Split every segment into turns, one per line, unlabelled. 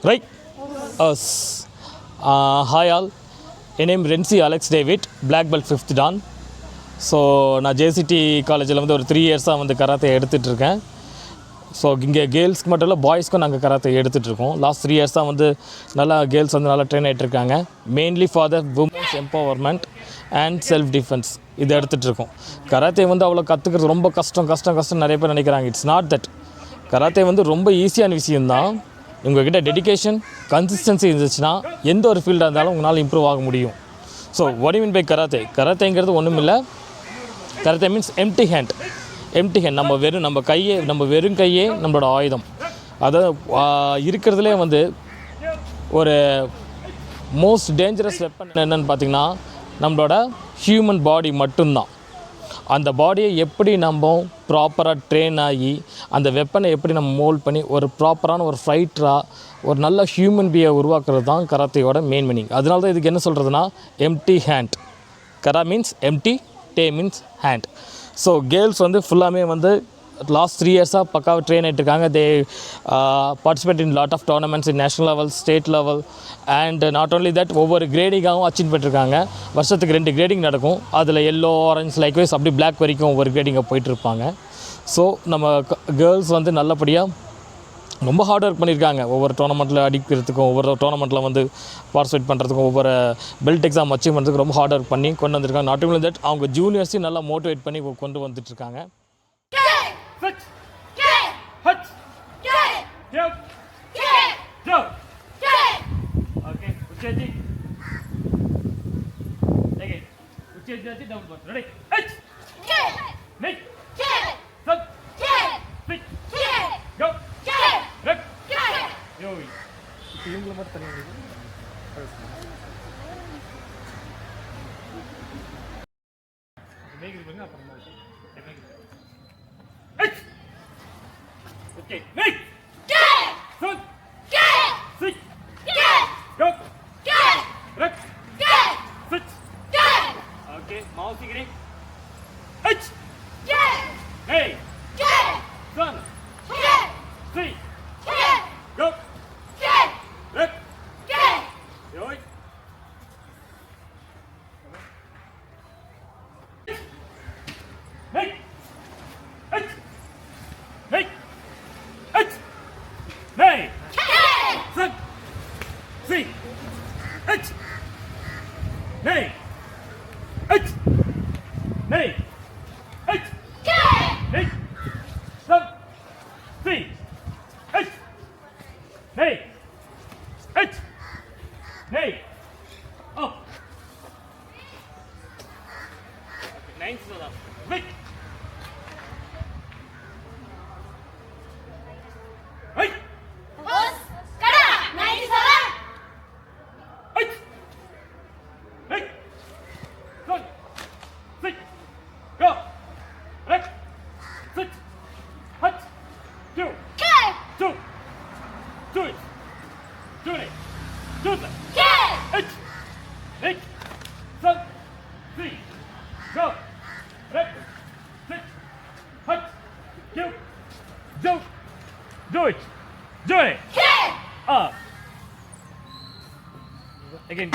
Right? Hi all. My name is Renzi Alex David, Black Belt 5th Dan. So நான் JCD காலேஜில் வந்து ஒரு 3 இயர்ஸாக வந்து கராத்தே எடுத்துகிட்ருக்கேன். ஸோ இங்கே கேர்ள்ஸ்க்கு மட்டும் இல்லை பாய்ஸ்க்கும் நாங்கள் கராத்தே எடுத்துகிட்ருக்கோம். லாஸ்ட் 3 இயர்ஸாக வந்து நல்லா கேர்ள்ஸ் வந்து நல்லா ட்ரெயின் ஆகிட்ருக்காங்க. Mainly for the womens empowerment and self defence இது எடுத்துகிட்ருக்கோம். கராத்தே வந்து அவ்வளோ கற்றுக்கிறது ரொம்ப கஷ்டம் நிறைய பேர் நினைக்கிறாங்க. It's not that. கராத்தே வந்து ரொம்ப ஈஸியான விஷயந்தான். உங்கள்கிட்ட டெடிகேஷன் கன்சிஸ்டன்சி இருந்துச்சுன்னா எந்த ஒரு ஃபீல்டாக இருந்தாலும் உங்களால் இம்ப்ரூவ் ஆக முடியும். So what you mean by karate? கராத்தேங்கிறது ஒன்றும் இல்லை. Karate means empty hand. நம்ம வெறும் கையே நம்மளோட ஆயுதம். அதாவது இருக்கிறதுலே வந்து ஒரு மோஸ்ட் டேஞ்சரஸ் வெப்பன் என்னென்னு பார்த்திங்கன்னா நம்மளோட ஹியூமன் பாடி மட்டும்தான். அந்த பாடியை எப்படி நம்ம ப்ராப்பராக ட்ரெயின் ஆகி அந்த வெப்பனை எப்படி நம்ம மோல்ட் பண்ணி ஒரு ப்ராப்பரான ஒரு ஃபைட்டராக ஒரு நல்ல ஹியூமன் பீயை உருவாக்குறது தான் கராத்தையோட மெயின் மீனிங். அதனால தான் இதுக்கு என்ன சொல்கிறதுனா empty hand. Kara means empty, te means hand. So girls வந்து ஃபுல்லாமே வந்து லாஸ்ட் 3 இயர்ஸாக பக்காவாக ட்ரெயின் ஆகிட்டுருக்காங்க. They participate in lot of tournaments in national level, state level and not only that ஒவ்வொரு கிரேடிங்காகவும் அச்சீவ் பண்ணிட்டுருக்காங்க. வருஷத்துக்கு 2 கிரேடிங் நடக்கும். அதில் எல்லோ, ஆரஞ்ச், லைக்வைஸ் அப்படி பிளாக் வரைக்கும் ஒவ்வொரு கிரேடிங்காக போயிட்டுருப்பாங்க. ஸோ நம்ம கேர்ள்ஸ் வந்து நல்லபடியாக ரொம்ப ஹார்ட் ஒர்க் பண்ணியிருக்காங்க. ஒவ்வொரு டோர்னமெண்ட்டில் அடிக்கிறதுக்கும், ஒவ்வொரு டோர்னமெண்ட்டில் வந்து பார்ட்டிசிபேட் பண்ணுறதுக்கும், ஒவ்வொரு பெல்ட் எக்ஸாம் அச்சீவ் பண்ணுறதுக்கு ரொம்ப ஹார்ட் ஒர்க் பண்ணி கொண்டு வந்திருக்காங்க. நாட் ஓன்லி தட் அவங்க ஜூனியர்ஸையும் நல்லா மோட்டிவேட் பண்ணி கொண்டு வந்துட்டுருக்காங்க. இவங்களை மட்டும் தனியாக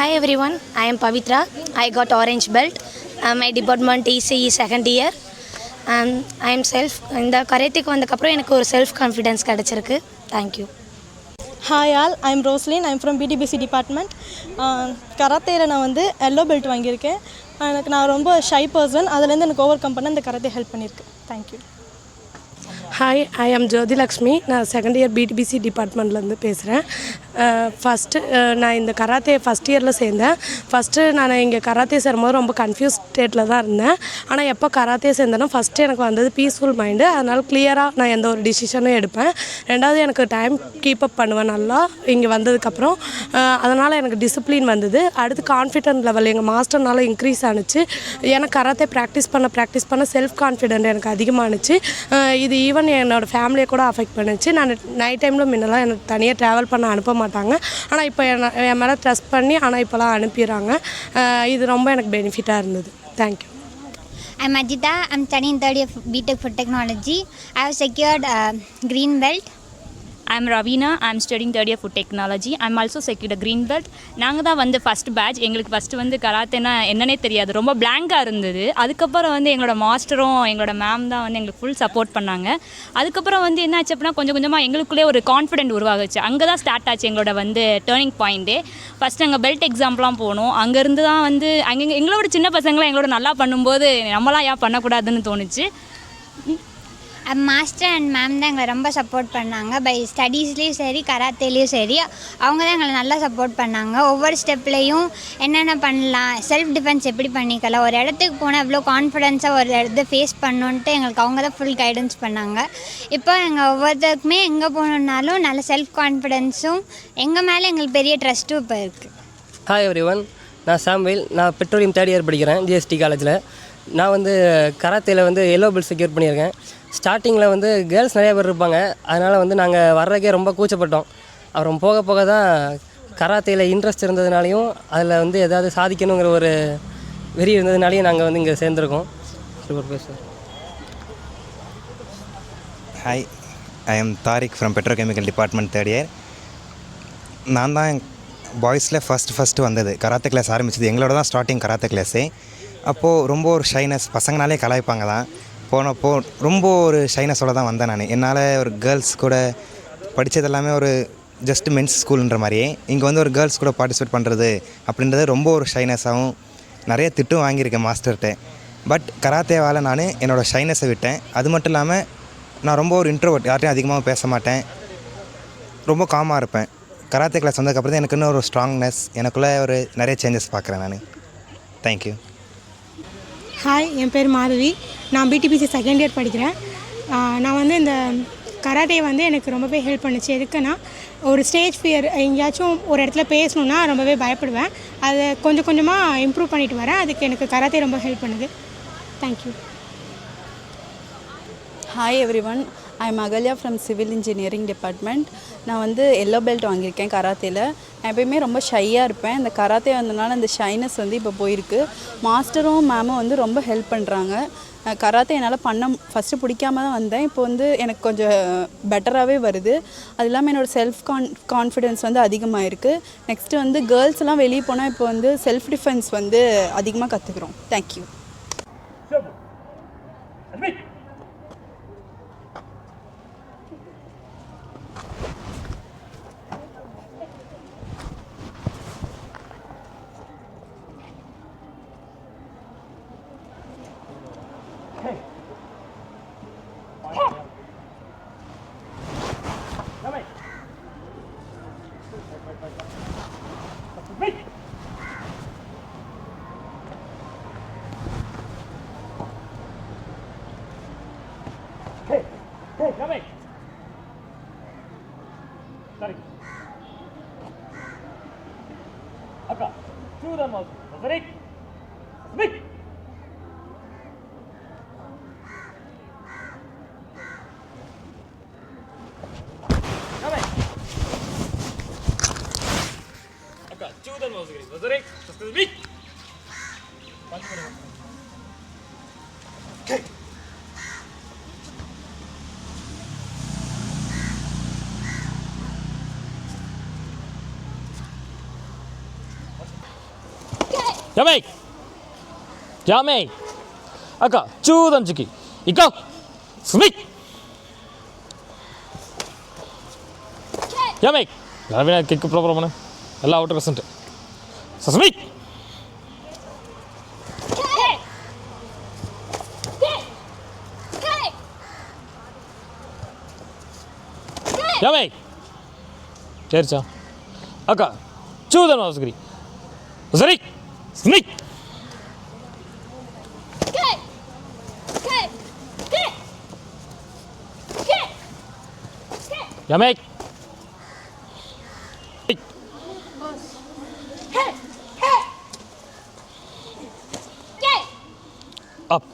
Hi everyone, I am Pavitra. I got orange belt. My department ECE second year. I am self. இந்த கராத்தேக்கு வந்தக்கப்புறம் எனக்கு ஒரு செல்ஃப் கான்ஃபிடன்ஸ் கிடச்சிருக்கு. Thank you.
Hi all, I am Rosaline. I am from BDBC department. கராத்தேல நான் வந்து எல்லோ பெல்ட் வாங்கியிருக்கேன். எனக்கு நான் ரொம்ப ஷை பர்சன். அதுலேருந்து எனக்கு ஓவர் கம் பண்ண இந்த கராத்தே ஹெல்ப் பண்ணியிருக்கு. தேங்க்யூ.
ஹாய், ஐ ஆம் ஜோதி லக்ஷ்மி. நான் செகண்ட் இயர் பிடிபிசி டிபார்ட்மெண்ட்லேருந்து பேசுகிறேன். ஃபஸ்ட்டு நான் இந்த கராத்தே ஃபஸ்ட் இயரில் சேர்ந்தேன். ஃபஸ்ட்டு நான் இங்கே கராத்தே சேரும்போது ரொம்ப கன்ஃபியூஸ் ஸ்டேட்டில் தான் இருந்தேன். ஆனால் எப்போ கராத்தே சேர்ந்தேன்னா ஃபஸ்ட்டு எனக்கு வந்தது பீஸ்ஃபுல் மைண்டு. அதனால் கிளியராக நான் எந்த ஒரு டிசிஷனும் எடுப்பேன். ரெண்டாவது எனக்கு டைம் கீப்பப் பண்ணுவேன் நல்லா இங்கே வந்ததுக்கப்புறம். அதனால் எனக்கு டிசிப்ளின் வந்தது. அடுத்து கான்ஃபிடென்ட் லெவல் எங்கள் மாஸ்டர்னால இன்க்ரீஸ் ஆணுச்சு. ஏன்னா கராத்தே ப்ராக்டிஸ் பண்ண செல்ஃப் கான்ஃபிடென்ட் எனக்கு அதிகமானுச்சு. இது ஈவன் என்னோடய ஃபேமிலியை கூட அஃபெக்ட் பண்ணுச்சு. நான் நைட் டைமில் முன்னெல்லாம் எனக்கு தனியாக ட்ராவல் பண்ண அனுப்ப மாட்டாங்க. ஆனால் இப்போ என் மேலே ட்ரஸ்ட் பண்ணி ஆனால் இப்போலாம் அனுப்பிடுறாங்க. இது ரொம்ப எனக்கு பெனிஃபிட்டாக இருந்தது. Thank you.
I'm Ajita. I'm studying third year BTech for Technology. I have secured green belt. I'm Ravina. I'm studying third year food technology. I'm also secured a green belt. நாங்கள் தான் வந்து ஃபஸ்ட் பேட்ச். எங்களுக்கு first வந்து கராத்தேனா என்னன்னே தெரியாது, ரொம்ப பிளாங்காக இருந்தது. அதுக்கப்புறம் வந்து எங்களோட மாஸ்டரும் எங்களோட மேம் தான் வந்து எங்களுக்கு ஃபுல் சப்போர்ட் பண்ணாங்க. அதுக்கப்புறம் வந்து என்ன ஆச்சு அப்படின்னா கொஞ்சம் கொஞ்சமாக எங்களுக்குள்ளே ஒரு கான்ஃபிடென்ட் உருவாகுச்சு. அங்கே தான் ஸ்டார்ட் ஆச்சு எங்களோட வந்து டேர்னிங் பாயிண்ட்டே. ஃபஸ்ட் நாங்கள் பெல்ட் எக்ஸாம்லாம் போனோம். அங்கேருந்து தான் வந்து அங்கே எங்களோட சின்ன பசங்களாம் எங்களோட நல்லா பண்ணும்போது நம்மளாம் ஏன் பண்ணக்கூடாதுன்னு தோணுச்சு.
மாஸ்டர் அண்ட் மேம் தான் எங்களை ரொம்ப சப்போர்ட் பண்ணாங்க. பை ஸ்டடீஸ்லேயும் சரி கராத்தேலேயும் சரி அவங்க தான் எங்களை நல்லா சப்போர்ட் பண்ணாங்க. ஒவ்வொரு ஸ்டெப்லேயும் என்னென்ன பண்ணலாம், செல்ஃப் டிஃபென்ஸ் எப்படி பண்ணிக்கலாம், ஒரு இடத்துக்கு போனால் எவ்வளோ கான்ஃபிடென்ஸாக ஒரு இடத்த ஃபேஸ் பண்ணணுன்ட்டு எங்களுக்கு அவங்க தான் ஃபுல் கைடன்ஸ் பண்ணாங்க. இப்போ எங்கள் ஒவ்வொருத்தருக்குமே எங்கே போகணுன்னாலும் நல்ல செல்ஃப் கான்ஃபிடென்ஸும் எங்கள் மேலே எங்களுக்கு பெரிய ட்ரஸ்ட்டும் இப்போ இருக்குது.
ஹாய் எவ்ரி ஒன், நான் சாம்வேல். நான் பெட்ரோலியம் தேர்ட் இயர் படிக்கிறேன் ஜிஎஸ்டி காலேஜில். நான் வந்து கராத்தேயில் வந்து எல்லோ பெல்ட் செக்யூர் பண்ணியிருக்கேன். ஸ்டார்டிங்கில் வந்து கேர்ள்ஸ் நிறையா பேர் இருப்பாங்க, அதனால் வந்து நாங்கள் வர்றதுக்கே ரொம்ப கூச்சப்பட்டோம். அப்புறம் போக போக தான் கராத்தேயில் இன்ட்ரெஸ்ட் இருந்ததுனாலையும் அதில் வந்து எதாவது சாதிக்கணுங்கிற ஒரு வெறி இருந்ததுனாலையும் நாங்கள் வந்து இங்கே சேர்ந்துருக்கோம். சூப்பர் பேசுகிறேன்.
Hi, I am Tariq from petrochemical department third year. நான் தான் பாய்ஸில் ஃபஸ்ட்டு வந்தது. கராத்தே கிளாஸ் ஆரம்பிச்சது எங்களோட தான் ஸ்டார்டிங் கராத்தே கிளாஸே. அப்போது ரொம்ப ஒரு ஷைனஸ், பசங்கனாலே கலாய்ப்பாங்க தான். போனப்போ ரொம்ப ஒரு ஷைனஸோடு தான் வந்தேன் நான். என்னால் ஒரு கேர்ள்ஸ் கூட படித்தது எல்லாமே ஒரு ஜஸ்ட் மென்ஸ் ஸ்கூலுன்ற மாதிரியே இங்கே வந்து ஒரு கேர்ள்ஸ் கூட பார்ட்டிசிபேட் பண்ணுறது அப்படின்றது ரொம்ப ஒரு ஷைனஸாகவும் நிறைய திட்டும் வாங்கியிருக்கேன் மாஸ்டர்கிட்ட. பட் கராத்தேவால் நான் என்னோடய ஷைனஸை விட்டேன். அது மட்டும் இல்லாமல் நான் ரொம்ப ஒரு இன்ட்ரோவர்ட், யார்ட்டையும் அதிகமாக பேச மாட்டேன், ரொம்ப காமாக இருப்பேன். கராத்தே கிளாஸ் வந்ததுக்கப்புறம் தான் எனக்கு இன்னும் ஒரு ஸ்ட்ராங்னஸ், எனக்குள்ளே ஒரு நிறைய சேஞ்சஸ் பார்க்குறேன் நான். தேங்க்யூ.
ஹாய், என் பேர் மாதவி. நான் பிடிபிசி செகண்ட் இயர் படிக்கிறேன். நான் வந்து இந்த கராத்தே வந்து எனக்கு ரொம்பவே ஹெல்ப் பண்ணுச்சு. எதுக்குன்னா ஒரு ஸ்டேஜ் ஃபியர், எங்கேயாச்சும் ஒரு இடத்துல பேசணுன்னா ரொம்பவே பயப்படுவேன். அதை கொஞ்சம் கொஞ்சமாக இம்ப்ரூவ் பண்ணிட்டு வரேன். அதுக்கு எனக்கு கராத்தே ரொம்ப ஹெல்ப் பண்ணுது. Thank you.
Hi every one, I am Ahalya from civil engineering department. நான் வந்து எல்லோ பெல்ட் வாங்கியிருக்கேன் கராத்தேயில். நான் எப்போயுமே ரொம்ப ஷையாக இருப்பேன். இந்த கராத்தே வந்ததுனால அந்த ஷைனஸ் வந்து இப்போ போயிருக்கு. மாஸ்டரும் மேமும் வந்து ரொம்ப ஹெல்ப் பண்ணுறாங்க. கராத்தே என்னால் ஃபஸ்ட்டு பிடிக்காம தான் வந்தேன். இப்போ வந்து எனக்கு கொஞ்சம் பெட்டராகவே வருது. அது இல்லாமல் என்னோடய செல்ஃப் கான்ஃபிடென்ஸ் வந்து அதிகமாக இருக்குது. நெக்ஸ்ட்டு வந்து கேர்ள்ஸ் எல்லாம் வெளியே போனால் இப்போ வந்து செல்ஃப் டிஃபென்ஸ் வந்து அதிகமாக கற்றுக்குறோம். Thank you.
Yamei! Yamei! Aka, Chudanchiki. Iko! Sneak! Yamei! Ravina, kick program. Allow out resent. Sneak! Yamei! Chercha. Aka, Chudan was agree. Zarik! Sneak! Yamek! Up.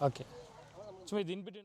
Okay. So, in between.